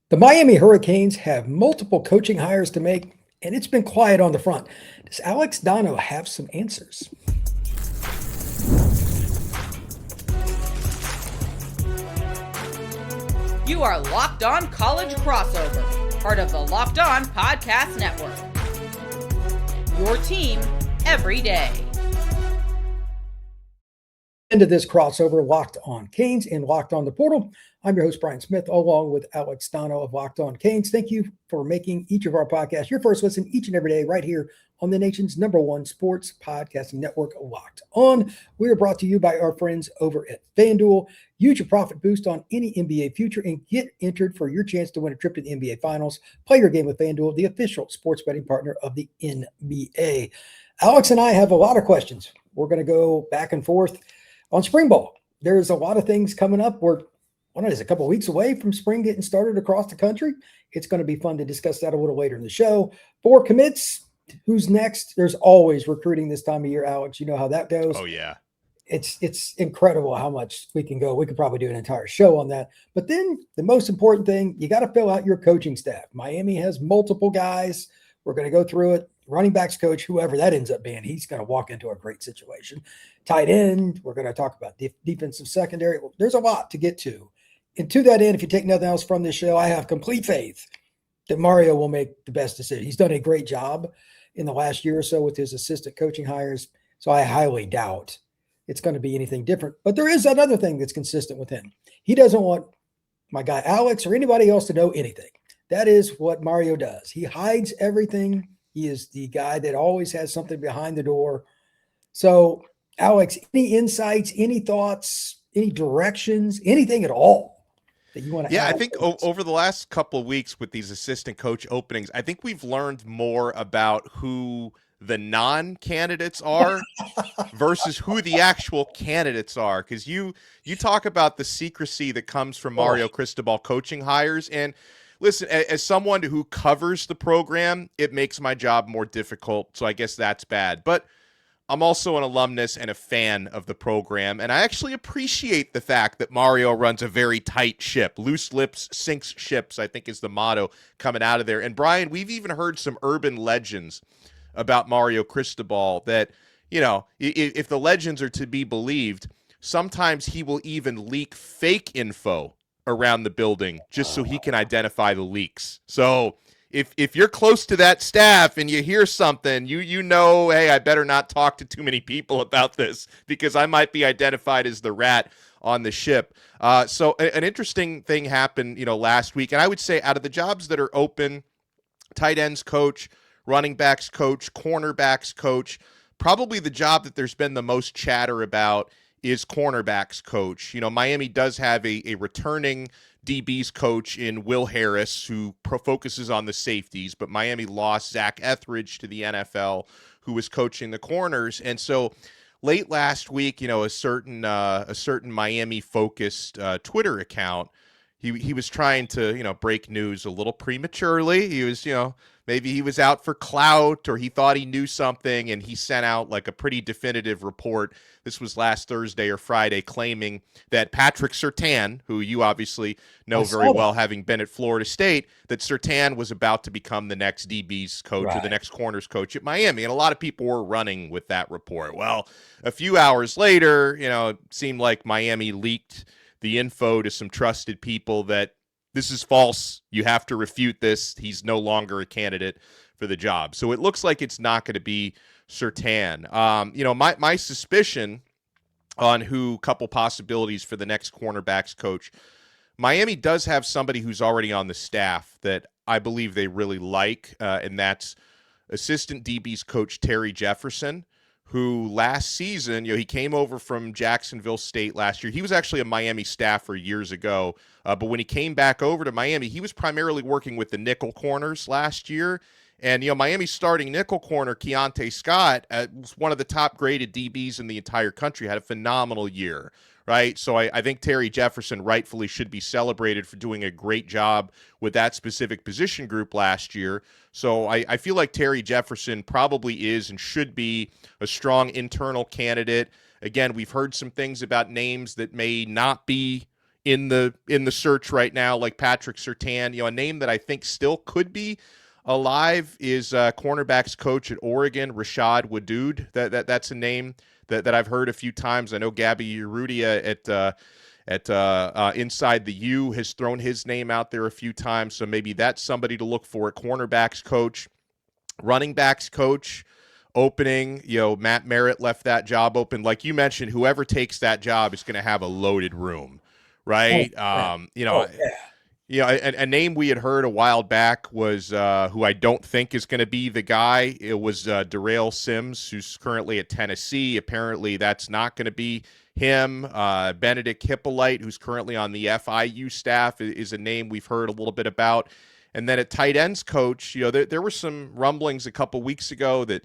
The Miami Hurricanes have multiple coaching hires to make, and it's been quiet on the front. Does Alex Donno have some answers? You are Locked On College Crossover, part of the Locked On Podcast Network. Your team every day. Into this crossover, Locked On Canes and Locked On the Portal. I'm your host, Brian Smith, along with Alex Donno of Locked On Canes. Thank you for making each of our podcasts your first listen each and every day right here on the nation's #1 sports podcasting network, Locked On. We are brought to you by our friends over at FanDuel. Use your profit boost on any NBA future and get entered for your chance to win a trip to the NBA Finals. Play your game with FanDuel, the official sports betting partner of the NBA. Alex and I have a lot of questions. We're going to go back and forth on spring ball. There's a lot of things coming up. We're a couple of weeks away from spring getting started across the country. It's going to be fun to discuss that a little later in the show. 4 commits. Who's next? There's always recruiting this time of year, Alex. You know how that goes. Oh, yeah. It's incredible how much we can go. We could probably do an entire show on that. But then the most important thing, you got to fill out your coaching staff. Miami has multiple guys. We're going to go through it. Running backs coach, whoever that ends up being, he's going to walk into a great situation. Tight end, we're going to talk about defensive secondary. Well, there's a lot to get to. And to that end, if you take nothing else from this show, I have complete faith that Mario will make the best decision. He's done a great job in the last year or so with his assistant coaching hires. So I highly doubt it's going to be anything different. But there is another thing that's consistent with him. He doesn't want my guy Alex or anybody else to know anything. That is what Mario does. He hides everything. He is the guy that always has something behind the door. So, Alex, any insights, any thoughts, any directions, anything at all that you want to add? I think over the last couple of weeks with these assistant coach openings, I think we've learned more about who the non-candidates are versus who the actual candidates are. Because you talk about the secrecy that comes from Mario Cristobal coaching hires, and listen, as someone who covers the program, it makes my job more difficult, so I guess that's bad. But I'm also an alumnus and a fan of the program, and I actually appreciate the fact that Mario runs a very tight ship. Loose lips sinks ships, I think is the motto coming out of there. And Brian, we've even heard some urban legends about Mario Cristobal that, you know, if the legends are to be believed, sometimes he will even leak fake info around the building just so he can identify the leaks. So if you're close to that staff and you hear something, you know, hey, I better not talk to too many people about this because I might be identified as the rat on the ship. So an interesting thing happened, last week. And I would say out of the jobs that are open, tight ends coach, running backs coach, cornerbacks coach, probably the job that there's been the most chatter about is cornerbacks coach. Miami does have a returning DBs coach in Will Harris who focuses on the safeties, but Miami lost Zach Etheridge to the NFL, who was coaching the corners. And so late last week, a certain Miami focused Twitter account, he was trying to, break news a little prematurely. He was, maybe he was out for clout or he thought he knew something, and he sent out like a pretty definitive report. This was last Thursday or Friday, claiming that Patrick Surtain, who you obviously know very well, having been at Florida State, that Surtain was about to become the next DB's coach or the next corners coach at Miami. And a lot of people were running with that report. Well, a few hours later, it seemed like Miami leaked the info to some trusted people that this is false. You have to refute this. He's no longer a candidate for the job. So it looks like it's not going to be Surtain. My suspicion on who couple possibilities for the next cornerbacks coach, Miami does have somebody who's already on the staff that I believe they really like, and that's assistant DBs coach Terry Jefferson, who last season, he came over from Jacksonville State last year. He was actually a Miami staffer years ago, but when he came back over to Miami, he was primarily working with the nickel corners last year. And, Miami's starting nickel corner, Keontae Scott, was one of the top graded DBs in the entire country, had a phenomenal year, right? So I think Terry Jefferson rightfully should be celebrated for doing a great job with that specific position group last year. So I feel like Terry Jefferson probably is and should be a strong internal candidate. Again, we've heard some things about names that may not be in the search right now, like Patrick Surtain. A name that I think still could be alive is cornerbacks coach at Oregon, Rashad Wadood. That's a name that I've heard a few times. I know Gabby Urrutia at Inside the U has thrown his name out there a few times, so maybe that's somebody to look for at cornerbacks coach. Running backs coach opening, Matt Merritt left that job open. Like you mentioned, whoever takes that job is going to have a loaded room, right? A name we had heard a while back was who I don't think is going to be the guy. It was Darrell Sims, who's currently at Tennessee. Apparently, that's not going to be him. Benedict Hippolyte, who's currently on the FIU staff, is a name we've heard a little bit about. And then at tight ends coach, there were some rumblings a couple weeks ago that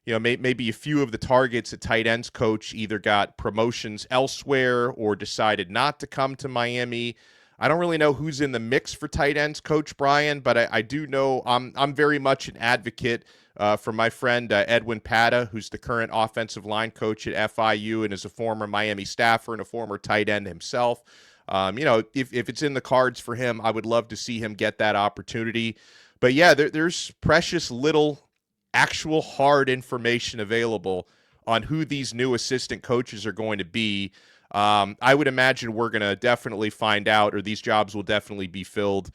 maybe a few of the targets at tight ends coach either got promotions elsewhere or decided not to come to Miami. I don't really know who's in the mix for tight ends coach, Brian, but I do know I'm very much an advocate for my friend Edwin Pata, who's the current offensive line coach at FIU and is a former Miami staffer and a former tight end himself. If it's in the cards for him, I would love to see him get that opportunity. But yeah, there's precious little actual hard information available on who these new assistant coaches are going to be. I would imagine we're going to definitely find out, or these jobs will definitely be filled,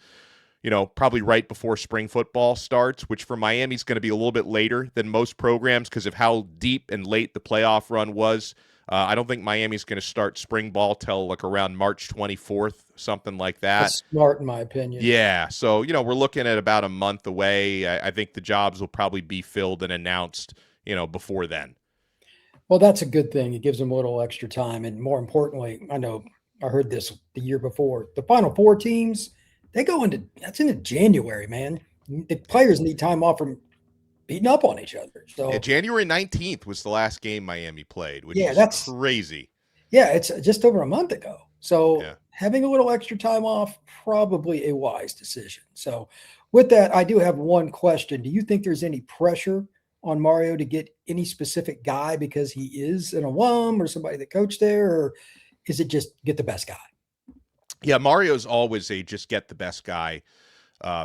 probably right before spring football starts, which for Miami is going to be a little bit later than most programs because of how deep and late the playoff run was. I don't think Miami's going to start spring ball till like around March 24th, something like that. That's smart, in my opinion. Yeah. So, we're looking at about a month away. I think the jobs will probably be filled and announced, before then. Well, that's a good thing. It gives them a little extra time. And more importantly, I know I heard this the year before, the Final Four teams, that's into January, man. The players need time off from beating up on each other. So yeah, January 19th was the last game Miami played, which is crazy. Yeah, it's just over a month ago. So having a little extra time off, probably a wise decision. So with that, I do have one question. Do you think there's any pressure on Mario to get any specific guy because he is an alum or somebody that coached there, or is it just get the best guy? Yeah, Mario's always a just get the best guy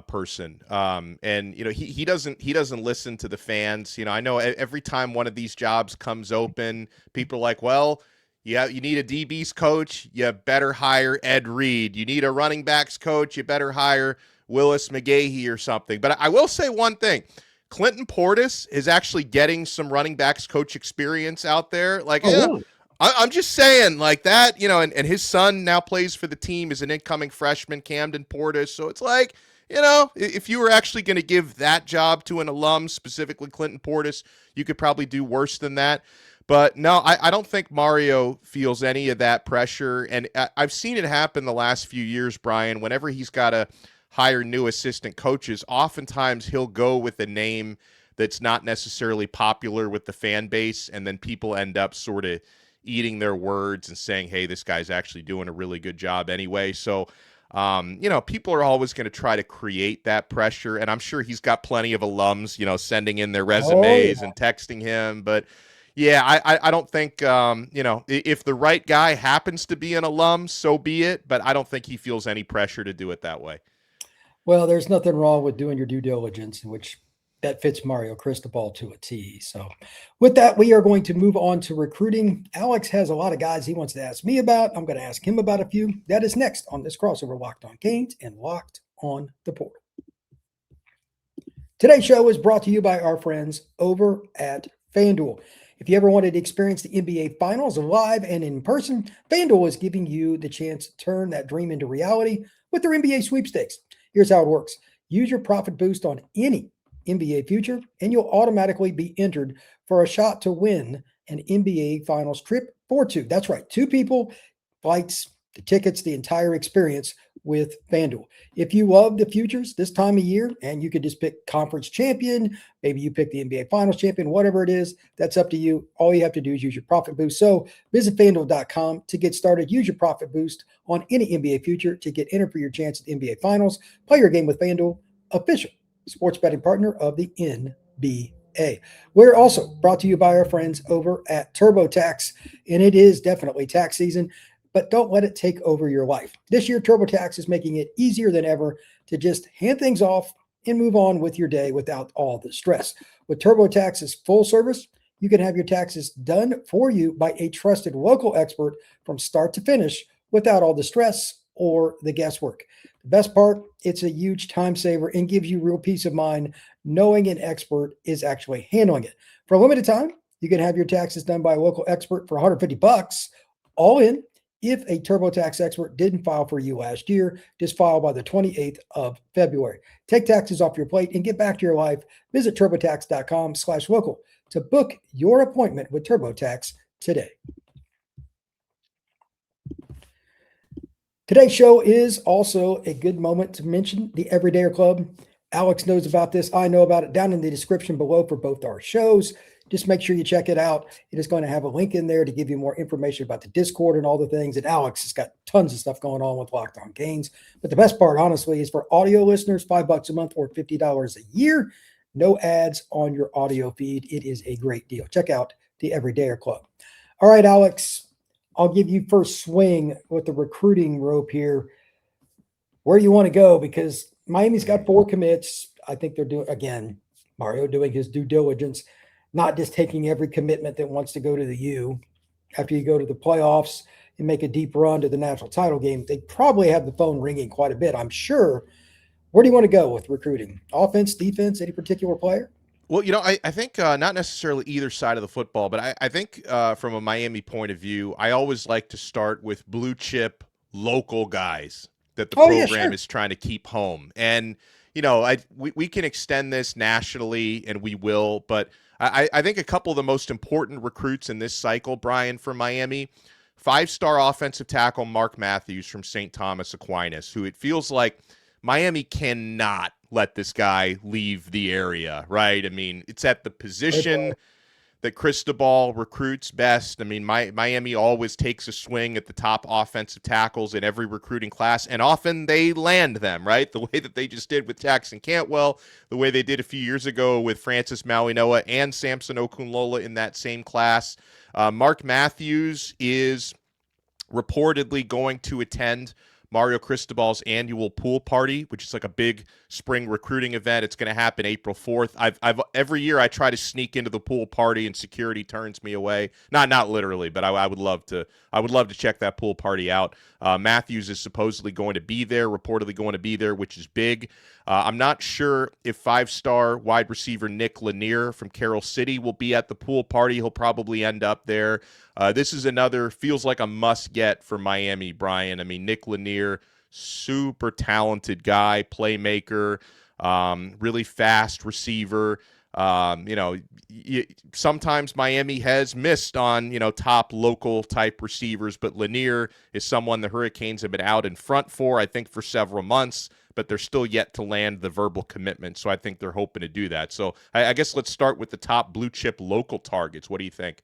person. And he doesn't listen to the fans. I know every time one of these jobs comes open, people are like, well, yeah, you need a DB's coach, you better hire Ed Reed. You need a running backs coach, you better hire Willis McGahee or something. But I will say one thing. Clinton Portis is actually getting some running backs coach experience out there. Like, really? I'm just saying like that, and his son now plays for the team as an incoming freshman, Camden Portis. So it's like, if you were actually going to give that job to an alum, specifically Clinton Portis, you could probably do worse than that. But no, I don't think Mario feels any of that pressure. And I've seen it happen the last few years, Brian, whenever he's got to hire new assistant coaches, oftentimes he'll go with a name that's not necessarily popular with the fan base, and then people end up sort of eating their words and saying, hey, this guy's actually doing a really good job anyway. So, people are always going to try to create that pressure, and I'm sure he's got plenty of alums, sending in their resumes and texting him. But, yeah, I don't think, if the right guy happens to be an alum, so be it, but I don't think he feels any pressure to do it that way. Well, there's nothing wrong with doing your due diligence, which that fits Mario Cristobal to a T. So with that, we are going to move on to recruiting. Alex has a lot of guys he wants to ask me about. I'm going to ask him about a few. That is next on this crossover, Locked on Canes and Locked on the Portal. Today's show is brought to you by our friends over at FanDuel. If you ever wanted to experience the NBA Finals live and in person, FanDuel is giving you the chance to turn that dream into reality with their NBA sweepstakes. Here's how it works. Use your profit boost on any NBA future, and you'll automatically be entered for a shot to win an NBA Finals trip for two. That's right. Two people, flights, the tickets, the entire experience with FanDuel. If you love the futures this time of year, and you could just pick conference champion, maybe you pick the NBA Finals champion, whatever it is, that's up to you. All you have to do is use your profit boost. So visit FanDuel.com to get started. Use your profit boost on any NBA future to get entered for your chance at the NBA Finals. Play your game with FanDuel, official sports betting partner of the NBA. We're also brought to you by our friends over at TurboTax, and it is definitely tax season. but don't let it take over your life. This year, TurboTax is making it easier than ever to just hand things off and move on with your day without all the stress. With TurboTax's full service, you can have your taxes done for you by a trusted local expert from start to finish without all the stress or the guesswork. The best part, it's a huge time saver and gives you real peace of mind knowing an expert is actually handling it. For a limited time, you can have your taxes done by a local expert for $150 all in. If a TurboTax expert didn't file for you last year, just file by the 28th of February. Take taxes off your plate and get back to your life. Visit turbotax.com/local to book your appointment with TurboTax today. Today's show is also a good moment to mention the Everydayer Club. Alex knows about this. I know about it. Down in the description below for both our shows. Just make sure you check it out. It is going to have a link in there to give you more information about the Discord and all the things. And Alex has got tons of stuff going on with Locked On Canes. But the best part, honestly, is for audio listeners, $5 a month or $50 a year. No ads on your audio feed. It is a great deal. Check out the Everydayer Club. All right, Alex, I'll give you first swing with the recruiting rope here. Where do you want to go? Because Miami's got 4 commits. I think they're doing, again, Mario doing his due diligence, not just taking every commitment that wants to go to the U. After you go to the playoffs and make a deep run to the national title game, they probably have the phone ringing quite a bit, I'm sure. Where do you want to go with recruiting? Offense, defense, any particular player? Well, I think not necessarily either side of the football, but I think from a Miami point of view, I always like to start with blue chip local guys that the program is trying to keep home. And, we can extend this nationally, and we will, but I think a couple of the most important recruits in this cycle, Brian, for Miami, 5-star offensive tackle Mark Matthews from St. Thomas Aquinas, who it feels like Miami cannot let this guy leave the area, right? I mean, it's at the position that Cristobal recruits best. I mean, Miami always takes a swing at the top offensive tackles in every recruiting class, and often they land them, right? The way that they just did with Jackson Cantwell, the way they did a few years ago with Francis Mauigoa and Samson Okunlola in that same class. Mark Matthews is reportedly going to attend Mario Cristobal's annual pool party, which is like a big spring recruiting event. It's going to happen April 4th. I've every year I try to sneak into the pool party and security turns me away. Not literally, but I would love to. I would love to check that pool party out. Matthews is supposedly going to be there, reportedly going to be there, which is big. I'm not sure if 5-star wide receiver Nick Lennear from Carroll City will be at the pool party. He'll probably end up there. This is another, feels like a must-get for Miami, Brian. I mean, Nick Lennear, super talented guy, playmaker, really fast receiver. Sometimes Miami has missed on, top local type receivers, but Lennear is someone the Hurricanes have been out in front for, I think, for several months, but they're still yet to land the verbal commitment. So I think they're hoping to do that. So I guess let's start with the top blue chip local targets. What do you think?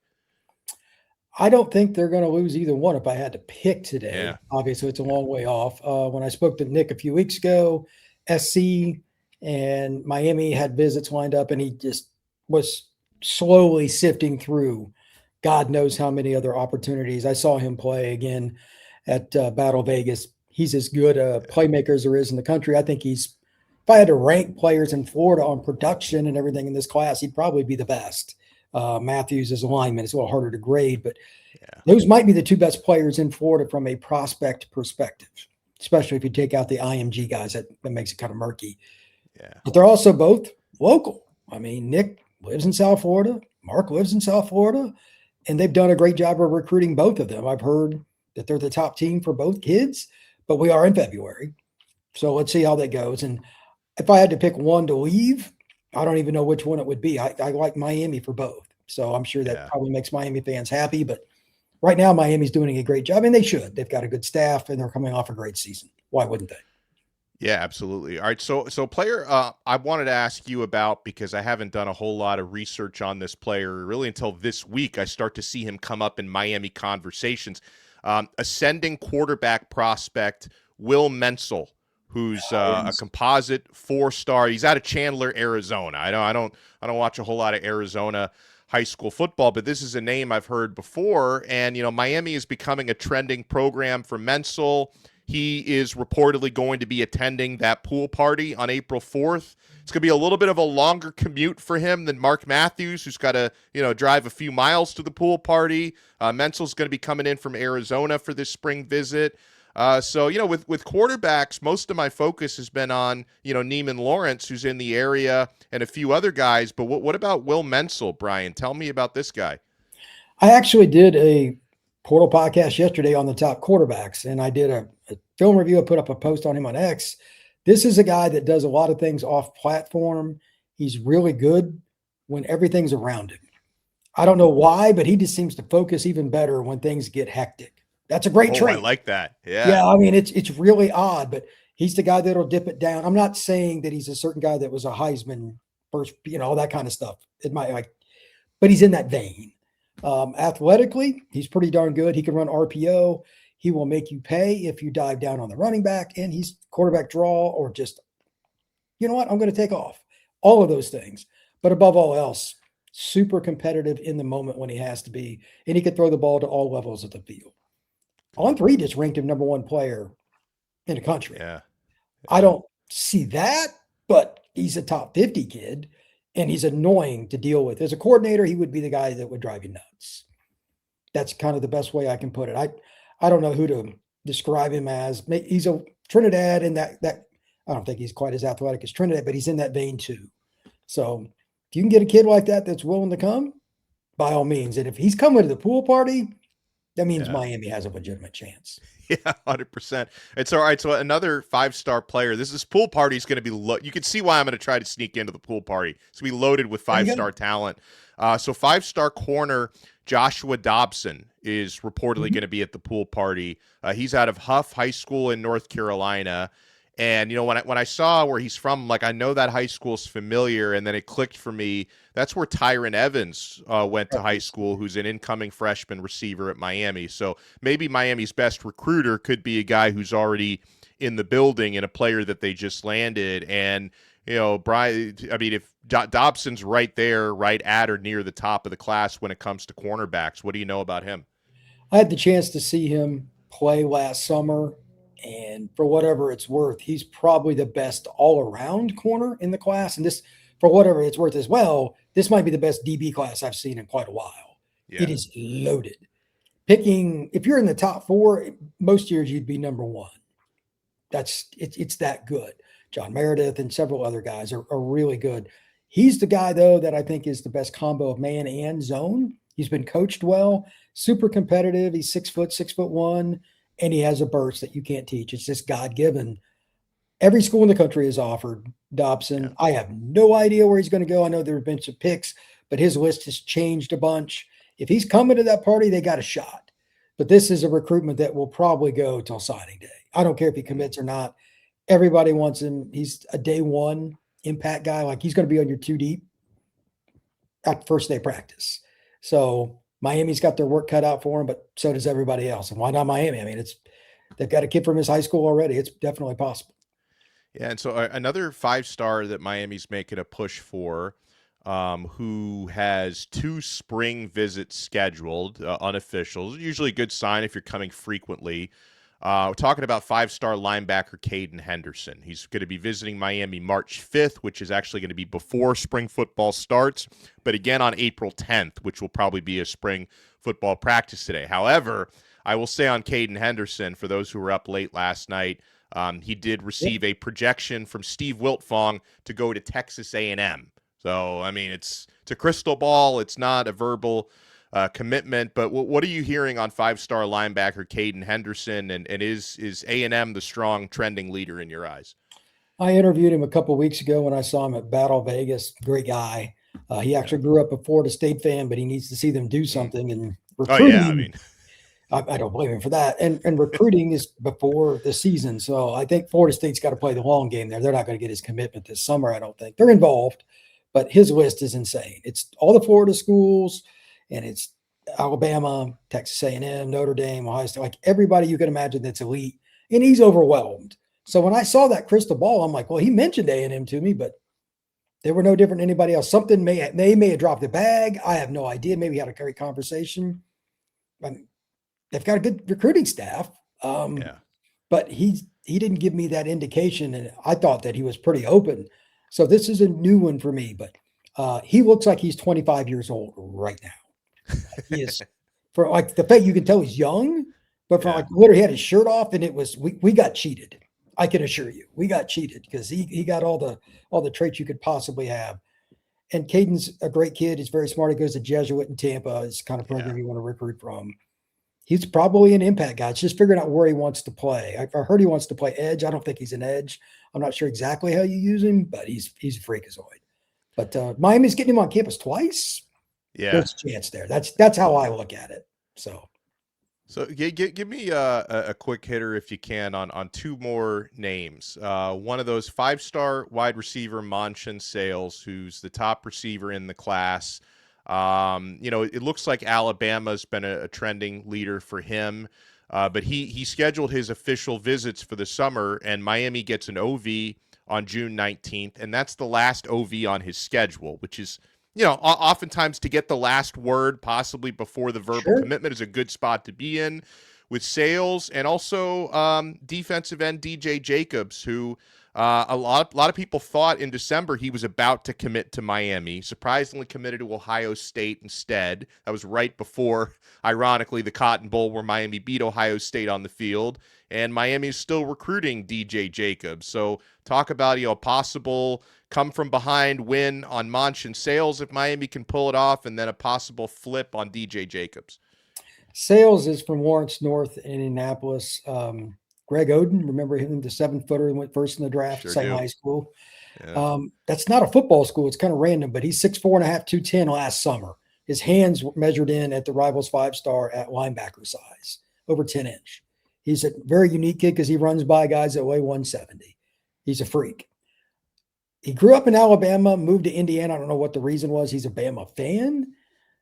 I don't think they're going to lose either one if I had to pick today. Yeah. Obviously, it's a long way off. When I spoke to Nick a few weeks ago, SC and Miami had visits lined up, and he just was slowly sifting through God knows how many other opportunities. I saw him play again at Battle Vegas. He's as good a playmaker as there is in the country. I think if I had to rank players in Florida on production and everything in this class, he'd probably be the best. Matthews as a lineman. It's a little harder to grade, but those might be the 2 best players in Florida from a prospect perspective, especially if you take out the IMG guys. That makes it kind of murky. Yeah. But they're also both local. I mean, Nick lives in South Florida. Mark lives in South Florida, and they've done a great job of recruiting both of them. I've heard that they're the top team for both kids, but we are in February. So let's see how that goes. And if I had to pick one to leave, I don't even know which one it would be. I like Miami for both. So I'm sure that probably makes Miami fans happy. But right now, Miami's doing a great job, and they should. They've got a good staff, and they're coming off a great season. Why wouldn't they? Yeah, absolutely. All right. So player, I wanted to ask you about, because I haven't done a whole lot of research on this player really until this week. I start to see him come up in Miami conversations. Ascending quarterback prospect Will Mencl, who's a composite 4-star. He's out of Chandler, Arizona. I don't watch a whole lot of Arizona high school football, but this is a name I've heard before. And, Miami is becoming a trending program for Mencl. He is reportedly going to be attending that pool party on April 4th. It's going to be a little bit of a longer commute for him than Mark Matthews, who's got to, drive a few miles to the pool party. Mencl's going to be coming in from Arizona for this spring visit. So, with quarterbacks, most of my focus has been on, Neiman Lawrence, who's in the area, and a few other guys. But what about Will Mencl, Brian? Tell me about this guy. I actually did a portal podcast yesterday on the top quarterbacks, and I did a film review. I put up a post on him on X. This is a guy that does a lot of things off platform. He's really good when everything's around him. I don't know why, but he just seems to focus even better when things get hectic. That's a great trait. I like that. Yeah. Yeah. I mean, it's really odd, but he's the guy that'll dip it down. I'm not saying that he's a certain guy that was a Heisman first, all that kind of stuff. But he's in that vein. Athletically, he's pretty darn good. He can run RPO. He will make you pay if you dive down on the running back, and he's quarterback draw or just, I'm going to take off. All of those things. But above all else, super competitive in the moment when he has to be, and he can throw the ball to all levels of the field. On3 just ranked him number one player in the country. Yeah. I don't see that, but he's a top 50 kid, and he's annoying to deal with. As a coordinator, he would be the guy that would drive you nuts. That's kind of the best way I can put it. I don't know who to describe him as. He's a Trinidad, and that I don't think he's quite as athletic as Trinidad, but he's in that vein too. So if you can get a kid like that that's willing to come, by all means. And if he's coming to the pool party, that means Miami has a legitimate chance. Yeah, 100%. It's all right. So another 5-star player. This pool party is going to be you can see why I'm going to try to sneak into the pool party. It's going to be loaded with 5-star talent. So 5-star corner Joshua Dobson is reportedly going to be at the pool party. He's out of Huff High School in North Carolina. And, when I saw where he's from, I know that high school's familiar, and then it clicked for me. That's where Tyron Evans went to high school, who's an incoming freshman receiver at Miami. So maybe Miami's best recruiter could be a guy who's already in the building and a player that they just landed. And, Brian, if Dobson's right there, right at or near the top of the class when it comes to cornerbacks, what do you know about him? I had the chance to see him play last summer. And for whatever it's worth, he's probably the best all-around corner in the class. And this, for whatever it's worth as well, this might be the best DB class I've seen in quite a while. Yeah. It is loaded. If you're in the top 4, most years you'd be number 1. It's that good. John Meredith and several other guys are really good. He's the guy, though, that I think is the best combo of man and zone. He's been coached well, super competitive. He's 6 foot, 6'1". And he has a burst that you can't teach. It's just God-given. Every school in the country has offered Dobson. Yeah. I have no idea where he's going to go. I know there have been some picks, but his list has changed a bunch. If he's coming to that party, they got a shot. But this is a recruitment that will probably go till signing day. I don't care if he commits or not. Everybody wants him. He's a day one impact guy. He's going to be on your 2 deep at first day practice. So Miami's got their work cut out for him, but so does everybody else. And why not Miami? I mean, they've got a kid from his high school already. It's definitely possible. Yeah, and so another 5-star that Miami's making a push for, who has 2 spring visits scheduled, unofficial. Usually a good sign if you're coming frequently. We're talking about 5-star linebacker Caden Henderson. He's going to be visiting Miami March 5th, which is actually going to be before spring football starts, but again on April 10th, which will probably be a spring football practice today. However, I will say on Caden Henderson, for those who were up late last night, he did receive a projection from Steve Wiltfong to go to Texas A&M. So, I mean, it's a crystal ball. It's not a verbal commitment, but what are you hearing on 5-star linebacker Caden Henderson, and is A&M the strong trending leader in your eyes? I interviewed him a couple of weeks ago when I saw him at Battle Vegas. Great guy. He actually grew up a Florida State fan, but he needs to see them do something. And recruiting, I don't blame him for that. And recruiting is before the season, so I think Florida State's got to play the long game there. They're not going to get his commitment this summer, I don't think. They're involved, but his list is insane. It's all the Florida schools, and it's Alabama, Texas A&M, Notre Dame, Ohio State, everybody you can imagine that's elite, and he's overwhelmed. So when I saw that crystal ball, I'm like, well, he mentioned A&M to me, but They were no different than anybody else. Something may have dropped the bag. I have no idea. Maybe had a great conversation. They've got a good recruiting staff. But he didn't give me that indication, and I thought that he was pretty open. So this is a new one for me, but he looks like he's 25 years old right now. He is, for like the fact you can tell he's young, but for like literally he had his shirt off, and it was we got cheated. I can assure you, we got cheated because he got all the traits you could possibly have. And Caden's a great kid. He's very smart. He goes to Jesuit in Tampa. It's the kind of program you want to recruit from. He's probably an impact guy. It's just figuring out where he wants to play. I heard he wants to play edge. I don't think he's an edge. I'm not sure exactly how you use him, but he's a freakazoid. But Miami's getting him on campus twice. Yeah, there's a chance there. That's how I look at it. So give me a quick hitter if you can on two more names. One of those 5-star wide receiver, Manchin Sales, who's the top receiver in the class. It looks like Alabama's been a trending leader for him, but he scheduled his official visits for the summer, and Miami gets an OV on June 19th, and that's the last OV on his schedule, which is, oftentimes to get the last word possibly before the verbal commitment is a good spot to be in with Sales, and also defensive end DJ Jacobs, who a lot of people thought in December he was about to commit to Miami. Surprisingly committed to Ohio State instead. That was right before, ironically, the Cotton Bowl where Miami beat Ohio State on the field. And Miami is still recruiting DJ Jacobs. So talk about a possible come from behind win on Manchin Sales if Miami can pull it off, and then a possible flip on DJ Jacobs. Sales is from Lawrence North in Indianapolis. Greg Oden, remember him, the 7-footer who went first in the draft, same high school. Yeah. That's not a football school. It's kind of random, but he's 6'4.5", 210 last summer. His hands measured in at the Rivals 5-star at linebacker size, over 10-inch. He's a very unique kid because he runs by guys that weigh 170. He's a freak. He grew up in Alabama, moved to Indiana. I don't know what the reason was. He's a Bama fan.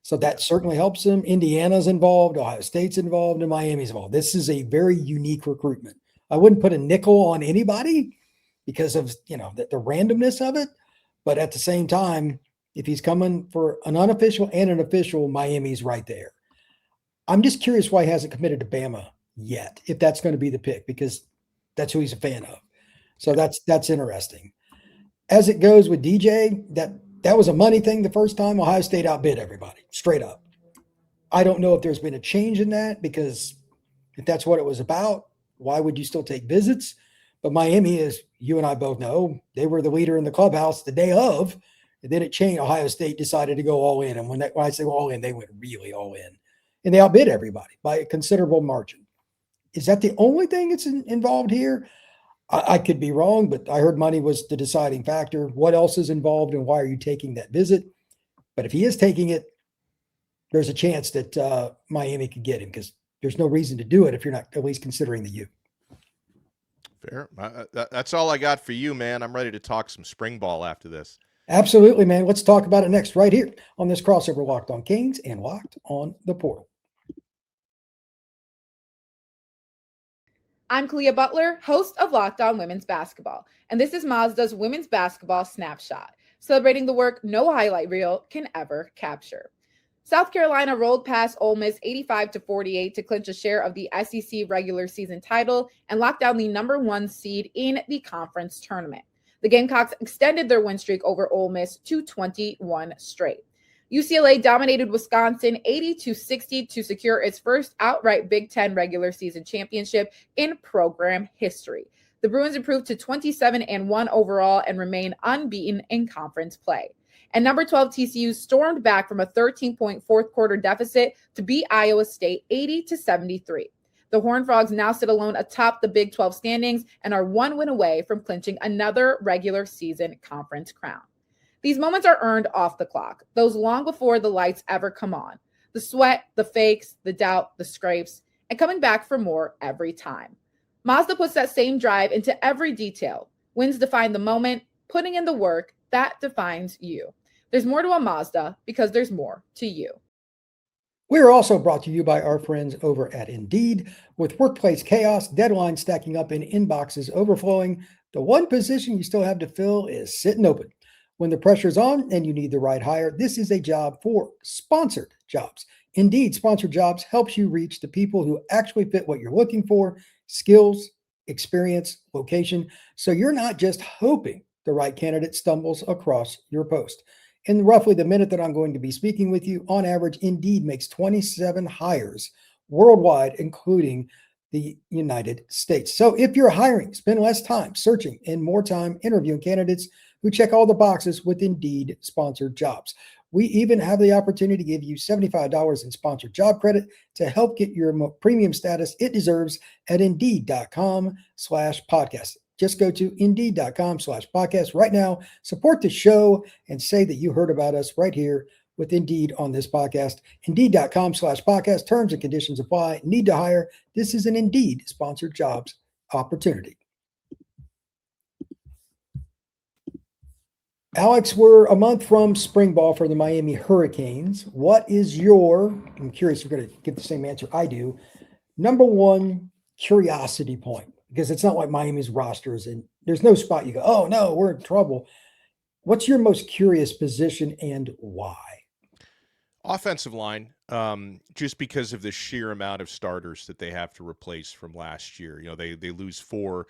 So that certainly helps him. Indiana's involved, Ohio State's involved, and Miami's involved. This is a very unique recruitment. I wouldn't put a nickel on anybody because of, the randomness of it. But at the same time, if he's coming for an unofficial and an official, Miami's right there. I'm just curious why he hasn't committed to Bama yet, if that's going to be the pick, because that's who he's a fan of. So that's interesting. As it goes with DJ, that was a money thing the first time. Ohio State outbid everybody, straight up. I don't know if there's been a change in that, because if that's what it was about, why would you still take visits? But Miami, as you and I both know, they were the leader in the clubhouse the day of, and then it changed. Ohio State decided to go all in. And when I say all in, they went really all in. And they outbid everybody by a considerable margin. Is that the only thing that's involved here? I could be wrong, but I heard money was the deciding factor. What else is involved, and why are you taking that visit? But if he is taking it, there's a chance that Miami could get him, because there's no reason to do it if you're not at least considering the U. Fair. That's all I got for you, man. I'm ready to talk some spring ball after this. Absolutely, man. Let's talk about it next right here on this crossover, Locked On Kings and Locked On the Portal. I'm Kalia Butler, host of Locked On Women's Basketball, and this is Mazda's Women's Basketball Snapshot, celebrating the work no highlight reel can ever capture. South Carolina rolled past Ole Miss 85-48 to clinch a share of the SEC regular season title and lock down the number 1 seed in the conference tournament. The Gamecocks extended their win streak over Ole Miss to 21 straight. UCLA dominated Wisconsin 80-60 to secure its first outright Big Ten regular season championship in program history. The Bruins improved to 27-1 overall and remain unbeaten in conference play. And number 12 TCU stormed back from a 13-point fourth quarter deficit to beat Iowa State 80-73. The Horned Frogs now sit alone atop the Big 12 standings and are 1 win away from clinching another regular season conference crown. These moments are earned off the clock, those long before the lights ever come on. The sweat, the fakes, the doubt, the scrapes, and coming back for more every time. Mazda puts that same drive into every detail. Wins define the moment, putting in the work, that defines you. There's more to a Mazda because there's more to you. We are also brought to you by our friends over at Indeed. With workplace chaos, deadlines stacking up, and inboxes overflowing, the one position you still have to fill is sitting open. When the pressure's on and you need the right hire, this is a job for sponsored jobs. Indeed, sponsored jobs helps you reach the people who actually fit what you're looking for, skills, experience, location. So you're not just hoping the right candidate stumbles across your post. In roughly the minute that I'm going to be speaking with you, on average, Indeed makes 27 hires worldwide, including the United States. So if you're hiring, spend less time searching and more time interviewing candidates who check all the boxes with Indeed sponsored jobs. We even have the opportunity to give you $75 in sponsored job credit to help get your premium status it deserves at Indeed.com/podcast. Just go to Indeed.com/podcast right now. Support the show and say that you heard about us right here with Indeed on this podcast. Indeed.com/podcast. Terms and conditions apply. Need to hire. This is an Indeed sponsored jobs opportunity. Alex, we're a month from spring ball for the Miami Hurricanes. What is I'm curious if you're going to give the same answer I do, number one curiosity point? Because it's not like Miami's rosters and there's no spot you go, oh no, we're in trouble. What's your most curious position and why? Offensive line, just because of the sheer amount of starters that they have to replace from last year. They lose 4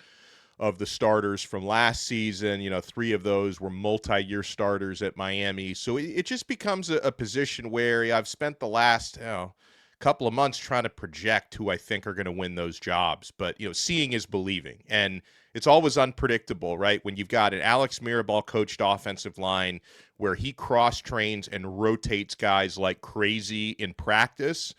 of the starters from last season. 3 of those were multi-year starters at Miami. So it just becomes a position where I've spent the last couple of months trying to project who I think are going to win those jobs. But, seeing is believing. And it's always unpredictable, right? When you've got an Alex Mirabal coached offensive line where he cross-trains and rotates guys like crazy in practice,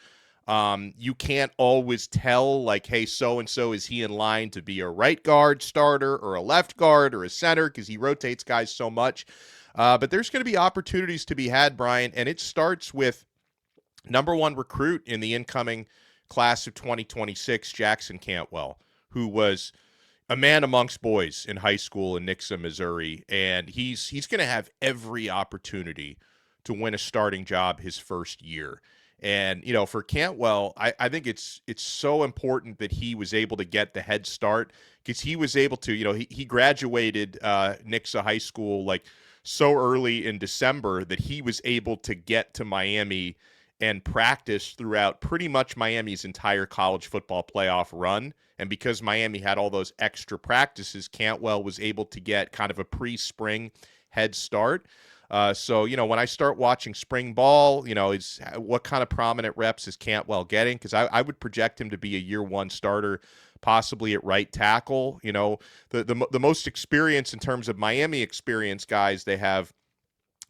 you can't always tell, like, hey, so-and-so, is he in line to be a right guard starter or a left guard or a center, because he rotates guys so much. But there's going to be opportunities to be had, Brian, and it starts with number one recruit in the incoming class of 2026, Jackson Cantwell, who was a man amongst boys in high school in Nixa, Missouri, and he's going to have every opportunity to win a starting job his first year. And, for Cantwell, I think it's so important that he was able to get the head start, because he was able to, he graduated Nixa High School like so early in December that he was able to get to Miami and practice throughout pretty much Miami's entire college football playoff run. And because Miami had all those extra practices, Cantwell was able to get kind of a pre-spring head start. So, when I start watching spring ball, what kind of prominent reps is Cantwell getting? Because I would project him to be a year one starter, possibly at right tackle. The most experience in terms of Miami experience guys, they have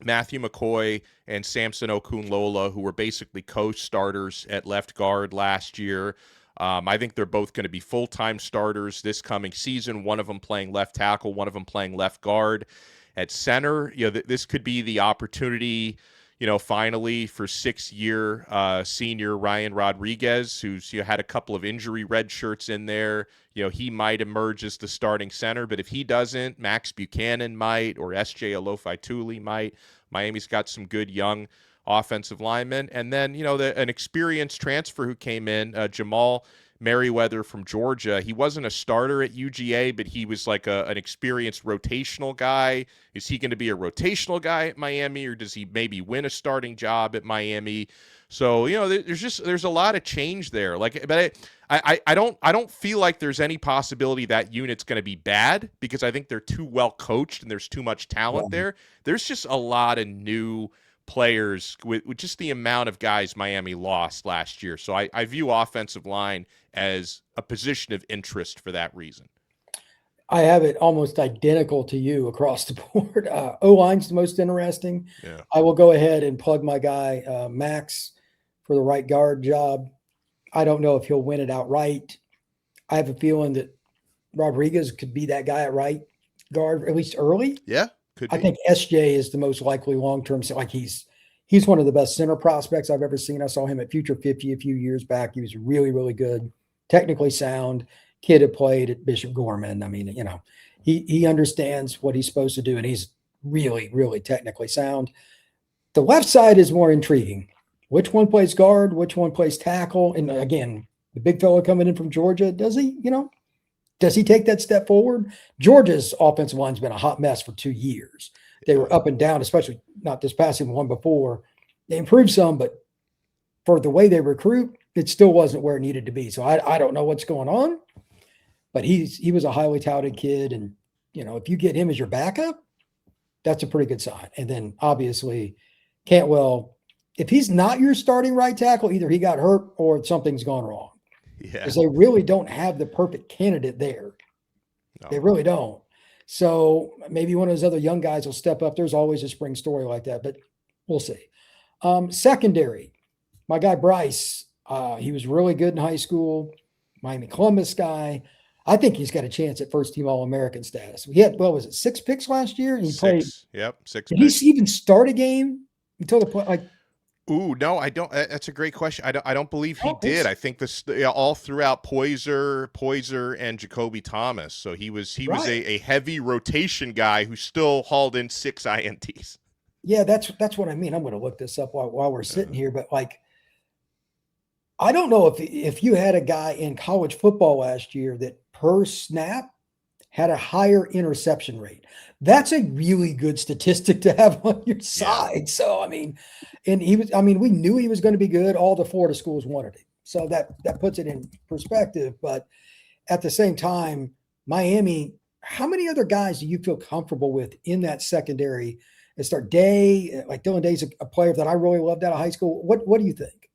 Matthew McCoy and Samson Okunlola, who were basically co-starters at left guard last year. I think they're both going to be full-time starters this coming season, one of them playing left tackle, one of them playing left guard. At center, this could be the opportunity, finally for 6-year senior Ryan Rodriguez, who's had a couple of injury red shirts in there. He might emerge as the starting center, but if he doesn't, Max Buchanan might, or S.J. Alofa-Tuli might. Miami's got some good young offensive linemen. And then, an experienced transfer who came in, Jamal Merriweather from Georgia. He wasn't a starter at UGA, but he was like an experienced rotational guy. Is he going to be a rotational guy at Miami, or does he maybe win a starting job at Miami? So, there's a lot of change there. But I don't feel like there's any possibility that unit's going to be bad, because I think they're too well coached and there's too much talent there. There's just a lot of new players with just the amount of guys Miami lost last year. So I view offensive line as a position of interest for that reason. I have it almost identical to you across the board. O-line's the most interesting. Yeah. I will go ahead and plug my guy, Max, for the right guard job. I don't know if he'll win it outright. I have a feeling that Rodriguez could be that guy at right guard, at least early. Yeah, could be. I think SJ is the most likely long-term. Like he's one of the best center prospects I've ever seen. I saw him at Future 50 a few years back. He was really, really good, technically sound. Kid had played at Bishop Gorman. I mean, he understands what he's supposed to do, and he's really, really technically sound. The left side is more intriguing. Which one plays guard? Which one plays tackle? And again, the big fellow coming in from Georgia, does he take that step forward? Georgia's offensive line's been a hot mess for 2 years. They were up and down, especially not this passing one before. They improved some, but for the way they recruit, it still wasn't where it needed to be. So I don't know what's going on, but he was a highly touted kid. And, if you get him as your backup, that's a pretty good sign. And then obviously Cantwell, if he's not your starting right tackle, either he got hurt or something's gone wrong. Yeah. Because they really don't have the perfect candidate there. No. They really don't. So maybe one of those other young guys will step up. There's always a spring story like that, but we'll see. Secondary, my guy Bryce, he was really good in high school. Miami Columbus guy. I think he's got a chance at first team All-American status. He had, 6 picks last year? And he played. Yep, 6 Did picks. he even start a game until the play? Ooh, no, I don't. That's a great question. I don't believe he did. I think this all throughout Poyser, and Jacoby Thomas. So he was a heavy rotation guy who still hauled in 6 INTs. Yeah, that's what I mean. I'm going to look this up while we're sitting here, but I don't know if you had a guy in college football last year that per snap had a higher interception rate. That's a really good statistic to have on your side. Yeah. So, we knew he was going to be good. All the Florida schools wanted him. So that puts it in perspective. But at the same time, Miami, how many other guys do you feel comfortable with in that secondary? Start Day, like Dylan Day's a player that I really loved out of high school. What do you think?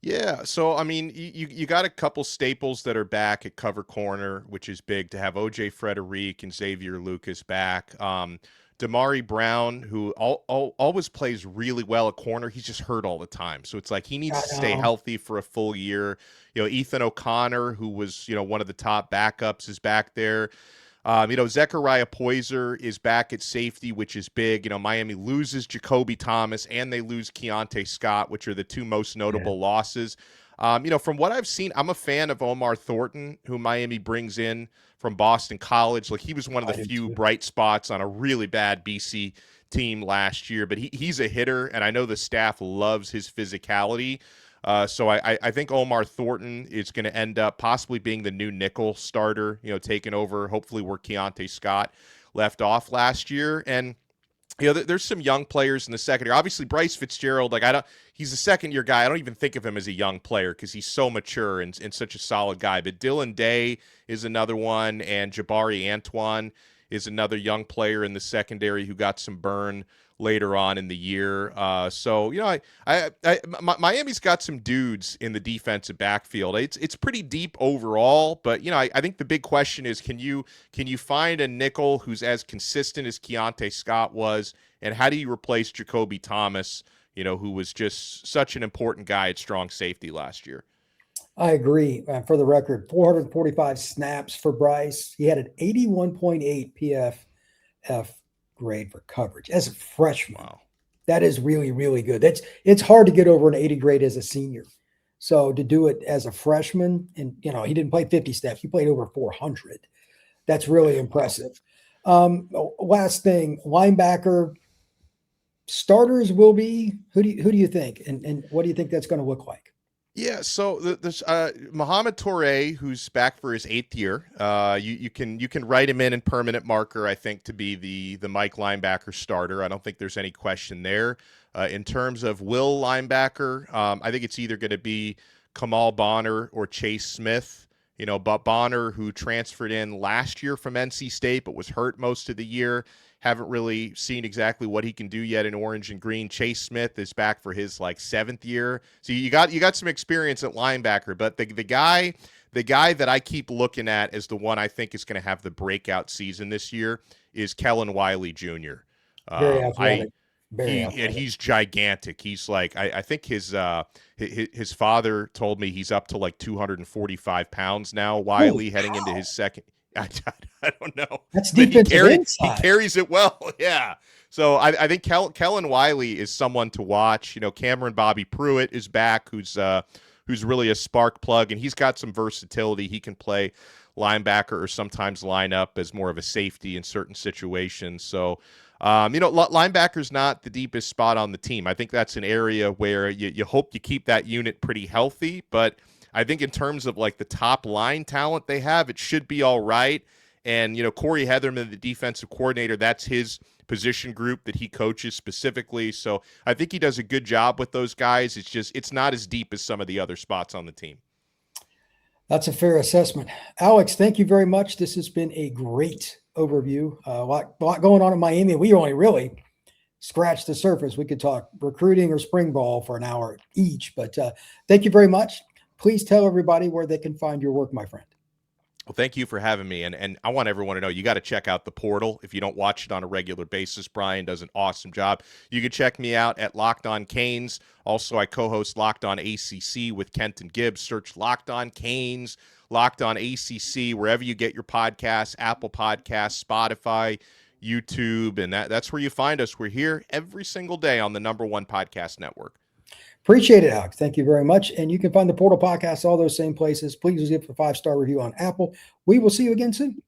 Yeah, so you got a couple staples that are back at cover corner, which is big to have OJ Frederic and Xavier Lucas back. Damari Brown, who always plays really well at corner, he's just hurt all the time. So it's like he needs to stay healthy for a full year. Ethan O'Connor, who was one of the top backups, is back there. Zechariah Poyser is back at safety, which is big. Miami loses Jacoby Thomas and they lose Keontae Scott, which are the 2 most notable losses. From what I've seen, I'm a fan of Omar Thornton, who Miami brings in from Boston College. Like, he was one of the few bright spots on a really bad BC team last year, but he's a hitter, and I know the staff loves his physicality. So I think Omar Thornton is going to end up possibly being the new nickel starter, taking over hopefully where Keontae Scott left off last year. And, there's some young players in the secondary. Obviously, Bryce Fitzgerald, he's a second-year guy. I don't even think of him as a young player because he's so mature and such a solid guy. But Dylan Day is another one, and Jabari Antoine is another young player in the secondary who got some burn later on in the year. Miami's got some dudes in the defensive backfield. It's pretty deep overall, but I think the big question is, can you find a nickel who's as consistent as Keontae Scott was, and how do you replace Jacoby Thomas, who was just such an important guy at strong safety last year? I agree. For the record, 445 snaps for Bryce. He had an 81.8 PFF grade for coverage as a freshman. Wow. That is really, really good. It's hard to get over an 80 grade as a senior. So to do it as a freshman, and he didn't play 50 snaps, he played over 400. That's really impressive. Last thing, linebacker starters will be who do you think, and what do you think that's going to look like? Yeah, so there's Mohamed Toure, who's back for his 8th year. You can write him in permanent marker, I think, to be the Mike linebacker starter. I don't think there's any question there. In terms of Will linebacker, I think it's either going to be Kamal Bonner or Chase Smith. But Bonner, who transferred in last year from NC State but was hurt most of the year, haven't really seen exactly what he can do yet in orange and green. Chase Smith is back for his 7th year. So you got some experience at linebacker, but the guy that I keep looking at as the one I think is going to have the breakout season this year is Kellen Wiley Jr. Very athletic. And he's gigantic. He's I think his father told me he's up to 245 pounds now. Wiley heading into his second. I don't know. That's defensive inside. He carries it well. Yeah. So I think Kellen Wiley is someone to watch. Cameron Bobby Pruitt is back, who's really a spark plug, and he's got some versatility. He can play linebacker or sometimes line up as more of a safety in certain situations. So, linebacker's not the deepest spot on the team. I think that's an area where you hope you keep that unit pretty healthy, but I think in terms of the top line talent they have, it should be all right. And, Corey Heatherman, the defensive coordinator, that's his position group that he coaches specifically. So I think he does a good job with those guys. It's not as deep as some of the other spots on the team. That's a fair assessment. Alex, thank you very much. This has been a great overview. A lot going on in Miami. We only really scratched the surface. We could talk recruiting or spring ball for an hour each, but thank you very much. Please tell everybody where they can find your work, my friend. Well, thank you for having me. And I want everyone to know you got to check out the portal. If you don't watch it on a regular basis, Brian does an awesome job. You can check me out at Locked On Canes. Also, I co-host Locked On ACC with Kenton Gibbs. Search Locked On Canes, Locked On ACC, wherever you get your podcasts, Apple Podcasts, Spotify, YouTube, and that's where you find us. We're here every single day on the #1 podcast network. Appreciate it, Alex. Thank you very much. And you can find the Portal Podcast all those same places. Please give a 5-star review on Apple. We will see you again soon.